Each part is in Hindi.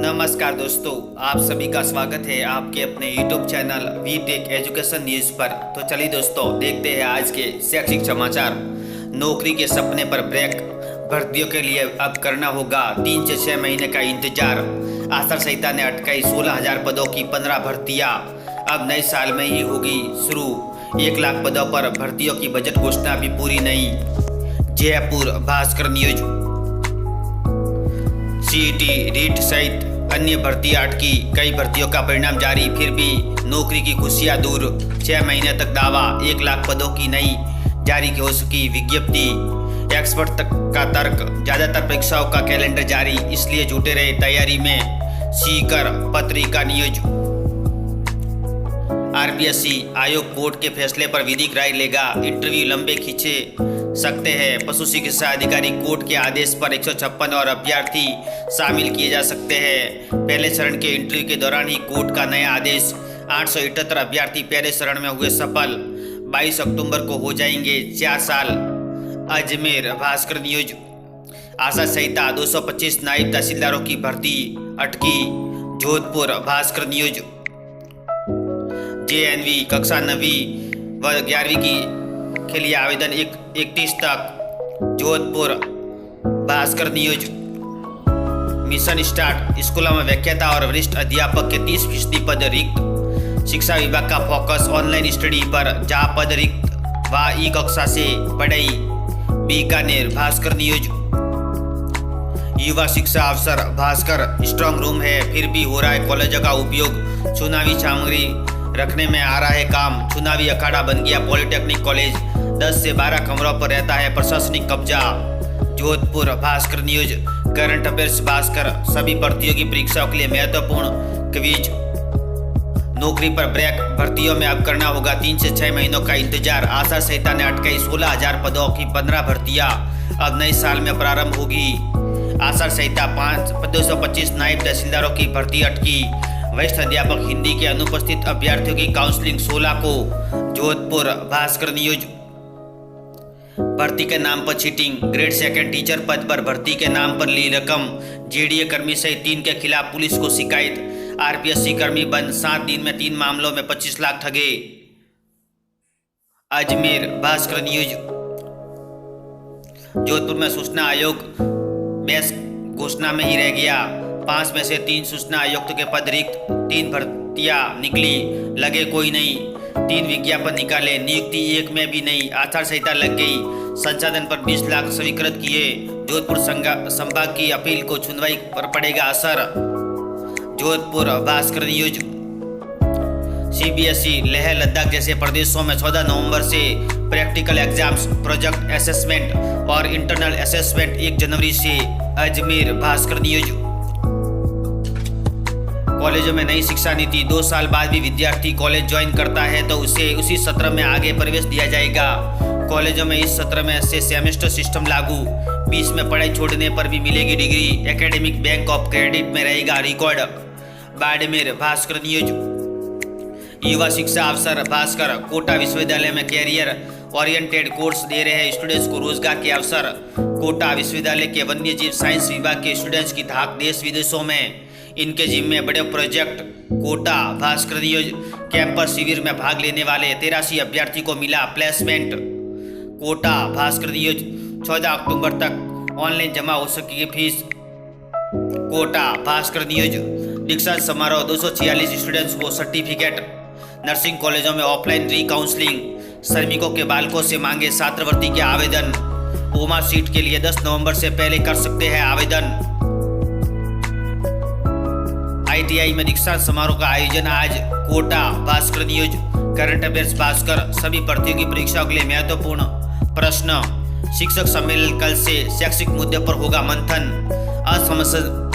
नमस्कार दोस्तों, आप सभी का स्वागत है आपके अपने YouTube channel we tech education news पर। तो चलिए दोस्तों, देखते हैं आज के शैक्षिक समाचार। नौकरी के सपने पर ब्रेक, भर्तियों के लिए अब करना होगा 3 से 6 महीने का इंतजार। आचार संहिता ने अटकाई 16,000 पदों की 15 भर्तियाँ, अब नए साल में ही होगी शुरू। 1 लाख पदों पर भर्तियों की बजट घोषणा भी पूरी नहीं। जयपुर भास्कर न्यूज। सीईटी, रीट सहित अन्य भर्तियां अटकी, कई भर्तियों का परिणाम जारी, फिर भी नौकरी की खुशियां दूर। 6 महीने तक दावा, 1 लाख पदों की नई जारी हो सकी विज्ञप्ति। एक्सपर्ट तक का तर्क, ज्यादातर परीक्षाओं का कैलेंडर जारी, इसलिए जुटे रहे तैयारी में। सीकर पत्रिका न्यूज। आरपीएससी आयोग कोर्ट के फैसले पर विधिक राय लेगा, इंटरव्यू लंबे खींचे सकते हैं। पशु चिकित्सा अधिकारी कोर्ट के आदेश पर 156 और अभ्यर्थी शामिल किए जा सकते हैं। पहले चरण के इंटरव्यू के दौरान ही कोर्ट का नया आदेश। 878 अभ्यर्थी पहले चरण में हुए सफल, 22 अक्टूबर को हो जाएंगे 4 साल। अजमेर भास्कर न्यूज। आचार संहिता, 225 नायब तहसीलदारों की भर्ती अटकी। जोधपुर भास्कर न्यूज। जेएनवी कक्षा 9वीं व 11वीं के लिए आवेदन 31 तक। Jodhpur Bhaskar news. Mission start, स्कूलों में व्याख्याता और वरिष्ठ अध्यापक के 30% पद रिक्त। शिक्षा विभाग का फोकस ऑनलाइन स्टडी पर, जहाँ पद रिक्त व ई कक्षा से पढ़ाई। बीकानेर भास्कर न्यूज। युवा शिक्षा अफसर भास्कर स्ट्रांग रूम है, फिर भी हो रहा है कॉलेजों का उपयोग। चुनावी सामग्री रखने में आ रहा है काम। चुनावी अखाड़ा बन गया पॉलिटेक्निक कॉलेज, 10 से 12 कमरों पर रहता है प्रशासनिक कब्जा। Jodhpur Bhaskar news. Current affairs Bhaskar, सभी भर्तियों की परीक्षाओं के लिए महत्वपूर्ण क्विज। नौकरी पर ब्रेक, भर्तियों में अब करना होगा 3 से 6 महीनों का इंतजार। आचार संहिता ने अटकाई 16,000 पदों की 15 भर्तियां, अब नए साल में प्रारंभ होगी। आचार संहिता 225 नायब तहसीलदारों की भर्ती अटकी। वरिष्ठ अध्यापक हिंदी के अनुपस्थित अभ्यर्थियों की काउंसलिंग 16 को। जोधपुर भास्कर न्यूज। भर्ती के नाम पर चीटिंग, ग्रेड 2 टीचर पद पर भर्ती के नाम पर ली रकम। जेडीए कर्मी सहित 3 के खिलाफ पुलिस को शिकायत। आरपीएससी कर्मी बंद, 7 दिन में 3 मामलों में 25 लाख ठगे। अजमेर भास्कर न्यूज। जोधपुर में सूचना आयोग बेस घोषणा में ही रह गया। 5 में से 3 सूचना आयुक्त के पद रिक्त, 3 भर्तियां निकली, लगे कोई नहीं। 3 विज्ञापन निकाले, नियुक्ति 1 में भी नहीं। आचार संहिता लग गई, संसाधन पर 20 लाख स्वीकृत किए। जोधपुर संभाग की अपील को सुनवाई पर पड़ेगा असर। जोधपुर भास्कर न्यूज। सीबीएसई, लेह लद्दाख जैसे प्रदेशों में 14 नवंबर से प्रैक्टिकल एग्जाम्स, प्रोजेक्ट असेसमेंट और इंटरनल असेसमेंट 1 जनवरी से। अजमेर भास्कर न्यूज। कॉलेजों में नई शिक्षा नीति, 2 साल बाद भी विद्यार्थी कॉलेज ज्वाइन करता है तो उसे उसी सत्र में आगे प्रवेश दिया जाएगा। कॉलेजों में इस सत्र में से सेमेस्टर सिस्टम लागू, बीच में पढ़ाई छोड़ने पर भी मिलेगी degree. Academic bank of credit में रहेगा रिकॉर्ड। बाड़मेर भास्कर न्यूज। युवा शिक्षा अफसर भास्कर, कोटा विश्वविद्यालय में कैरियर ओरिएंटेड कोर्स दे रहे हैं स्टूडेंट्स को रोजगार के अवसर। कोटा विश्वविद्यालय के वन्यजीव साइंस विभाग के स्टूडेंट्स की धाक देश विदेशों में, इनके जिम्मे बड़े project. Kota Bhaskar news. Campus शिविर में भाग लेने वाले 83 अभ्यर्थी को मिला प्लेसमेंट। कोटा भास्कर न्यूज। 14 अक्टूबर तक ऑनलाइन जमा हो सकेगी फीस। कोटा भास्कर न्यूज। दीक्षांत समारोह, 246 स्टूडेंट्स को सर्टिफिकेट। नर्सिंग कॉलेजों में ऑफलाइन री काउंसलिंग। श्रमिकों के बालकों से मांगे छात्रवृत्ति के आवेदन। ओमा सीट के लिए 10 नवंबर से पहले कर सकते हैं आवेदन। आईटीआई में दीक्षांत समारोह का आयोजन आज। Kota Bhaskar news. Current affairs Bhaskar, सभी भर्तियों की परीक्षाओं के लिए महत्वपूर्ण प्रश्न। शिक्षक सम्मेलन कल से, शैक्षिक मुद्दे पर होगा मंथन।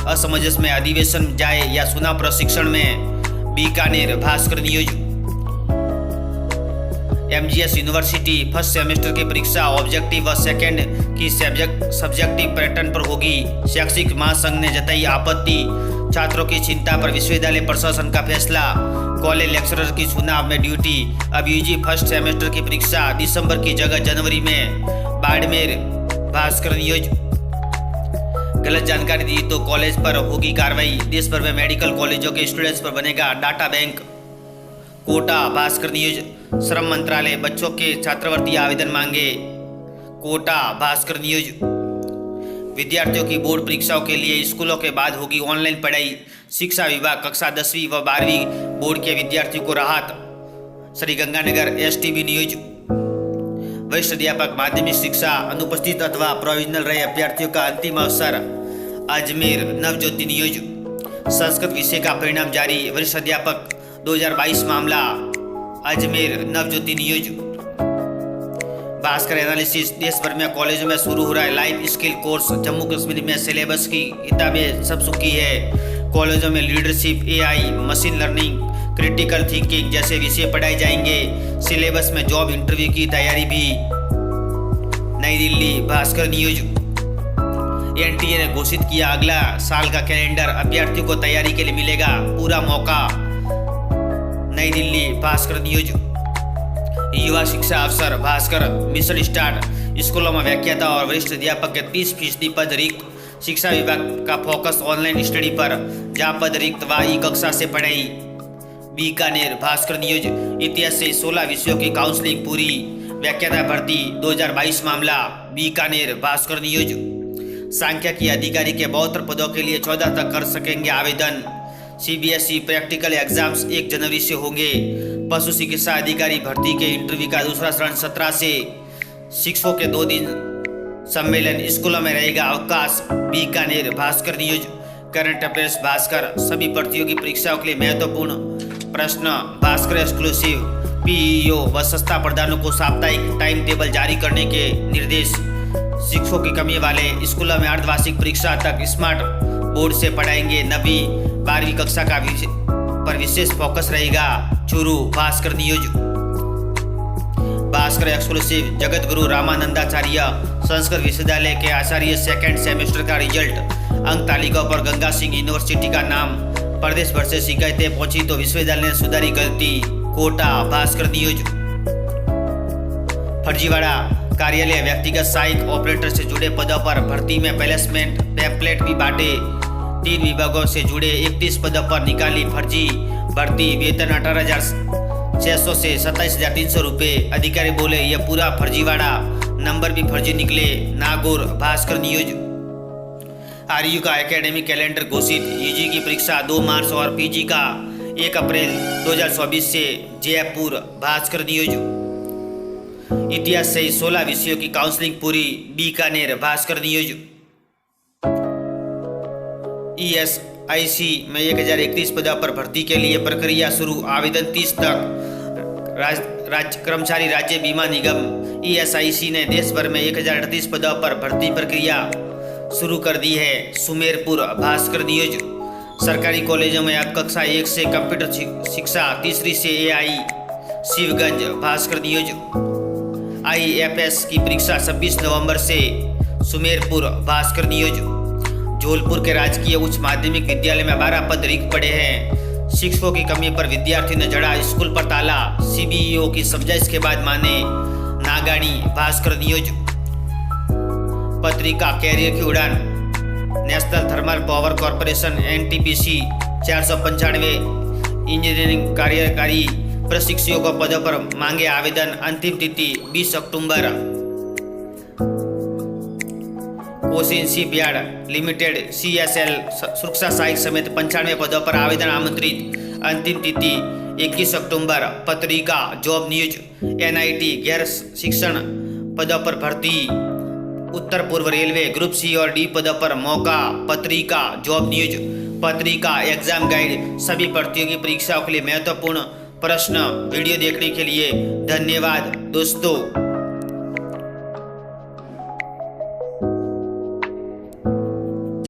असमंजस में अधिवेशन जाए या सुना प्रशिक्षण में। Bikaner Bhaskar news. MGS university, first semester की परीक्षा ऑब्जेक्टिव व सेकेंड की सब्जेक्टिव पैटर्न पर होगी। शैक्षिक महासंघ ने जताई आपत्ति। छात्रों की चिंता पर विश्वविद्यालय प्रशासन का फैसला। कॉलेज लेक्चरर की चुनाव में ड्यूटी। अब यूजी फर्स्ट सेमेस्टर की परीक्षा दिसंबर की जगह जनवरी में। बाड़मेर भास्कर न्यूज। गलत जानकारी दी तो कॉलेज पर होगी कार्रवाई। देश भर में मेडिकल कॉलेजों के स्टूडेंट्स पर बनेगा data bank. Kota Bhaskar news. श्रम मंत्रालय बच्चों के छात्रवृत्ति आवेदन मांगे। कोटा भास्कर न्यूज। विद्यार्थियों की बोर्ड परीक्षाओं के लिए स्कूलों के बाद होगी ऑनलाइन पढ़ाई। शिक्षा विभाग कक्षा 10वीं व 12वीं बोर्ड के विद्यार्थियों को राहत। Sriganganagar STV news. वरिष्ठ अध्यापक माध्यमिक शिक्षा अनुपस्थित अथवा प्रोविजनल रहे अभ्यर्थियों का अंतिम अवसर। अजमेर नवज्योति न्यूज। संस्कृत विषय का परिणाम जारी। वरिष्ठ अध्यापक 2022 मामला। अजमेर नवज्योति न्यूज। भास्कर एनालिसिस। देश भर में कॉलेजों में शुरू हो रहा है life skill course. Jammu Kashmir में सिलेबस की किताबें सब सूखी है। कॉलेजों में leadership, AI, machine learning, critical thinking जैसे विषय पढ़ाए जाएंगे। सिलेबस में जॉब इंटरव्यू की तैयारी भी। नई दिल्ली भास्कर न्यूज। एनटीए ने घोषित किया अगला साल का कैलेंडर। अभ्यर्थियों को तैयारी के लिए मिलेगा पूरा मौका। नई दिल्ली भास्कर न्यूज। युवा शिक्षा अफसर भास्कर मिशन स्टार्ट। स्कूलों में व्याख्याता और वरिष्ठ अध्यापक के 30% पद रिक्त। शिक्षा विभाग का फोकस ऑनलाइन स्टडी पर। जहाँ पद रिक्त वहाँ ई कक्षा से पढ़ाई। बीकानेर भास्कर न्यूज। इतिहास से 16 विषयों की काउंसलिंग पूरी। व्याख्याता भर्ती 2022 मामला। बीकानेर भास्कर न्यूज। सांख्यिकी अधिकारी के 72 पदों के लिए 14 तक कर सकेंगे आवेदन। सीबीएसई प्रैक्टिकल एग्जाम्स 1 जनवरी से होंगे। पशु चिकित्सा अधिकारी भर्ती के इंटरव्यू का दूसरा चरण 17 से। शिक्षकों के 2 दिन सम्मेलन। स्कूलों में रहेगा अवकाश। Bikaner Bhaskar news. Current affairs Bhaskar. सभी प्रतियोगी परीक्षाओं के लिए महत्वपूर्ण प्रश्न। भास्कर एक्सक्लूसिव। पीईओ व संस्था प्रधानों को साप्ताहिक टाइम टेबल जारी करने के निर्देश। शिक्षकों की कमी वाले स्कूलों में अर्धवार्षिक परीक्षा तक स्मार्ट बोर्ड से पढ़ाएंगे। 9वीं 12वीं कक्षा का पर विशेष फोकस रहेगा। चूरू भास्कर न्यूज। भास्कर एक्सक्लूसिव। जगत गुरु रामानंदाचार्य संस्कृत विश्वविद्यालय के आचार्य सेकेंड सेमेस्टर का रिजल्ट। अंक तालिका पर गंगा सिंह यूनिवर्सिटी का नाम। प्रदेश भर से शिकायतें पहुंची तो विश्वविद्यालय ने सुधारी गलती। कोटा भास्कर न्यूज। फर्जीवाड़ा कार्यालय व्यक्तिगत सहायक ऑपरेटर से जुड़े पदों पर भर्ती में प्लेसमेंट पैम्पलेट भी बांटे। 3 विभागों से जुड़े 31 पदों पर निकाली फर्जी भर्ती। वेतन 18,600 से 27,300 रुपये। अधिकारी बोले यह पूरा फर्जीवाड़ा। नंबर भी फर्जी निकले। नागौर भास्कर न्यूज। आरयू का एकेडमिक कैलेंडर घोषित। यूजी की परीक्षा 2 मार्च और पीजी का 1 अप्रैल 2024 से। जयपुर भास्कर न्यूज। इतिहास से 16 विषयों की काउंसलिंग पूरी। बीकानेर भास्कर न्यूज। ईएसआईसी में 1031 पदों पर भर्ती के लिए प्रक्रिया शुरू। आवेदन 30 तक। कर्मचारी राज्य बीमा निगम ईएसआईसी ने देश भर में 1038 पदों पर भर्ती प्रक्रिया शुरू कर दी है। सुमेरपुर भास्कर न्यूज। सरकारी कॉलेजों में अब कक्षा 1 से कंप्यूटर शिक्षा, 3री से AI. Shivganj Bhaskar news. IFS की परीक्षा 26 नवंबर से। सुमेरपुर भास्कर न्यूज। जबलपुर के राजकीय उच्च माध्यमिक विद्यालय में 12 पद रिक्त पड़े हैं। शिक्षकों की कमी पर विद्यार्थी ने जड़ा स्कूल पर ताला। सीबीईओ की समझाइश के बाद माने। नागानी भास्कर न्यूज। पत्रिका कैरियर की उड़ान। National thermal power corporation NTPC 495 engineering कार्यकारी प्रशिक्षुओं को पदों पर मांगे आवेदन। अंतिम तिथि 20 अक्टूबर। कोचिन शिपयार्ड लिमिटेड CSL सुरक्षा सहायक समेत 95 पदों पर आवेदन आमंत्रित। अंतिम तिथि 21 अक्टूबर। पत्रिका जॉब न्यूज। NIT गैर शिक्षण पदों पर भर्ती। उत्तर पूर्व रेलवे ग्रुप C और D पदों पर मौका। पत्रिका जॉब न्यूज। पत्रिका एग्जाम गाइड। सभी प्रतियोगी परीक्षाओं के लिए महत्वपूर्ण प्रश्न। वीडियो देखने के लिए धन्यवाद दोस्तों।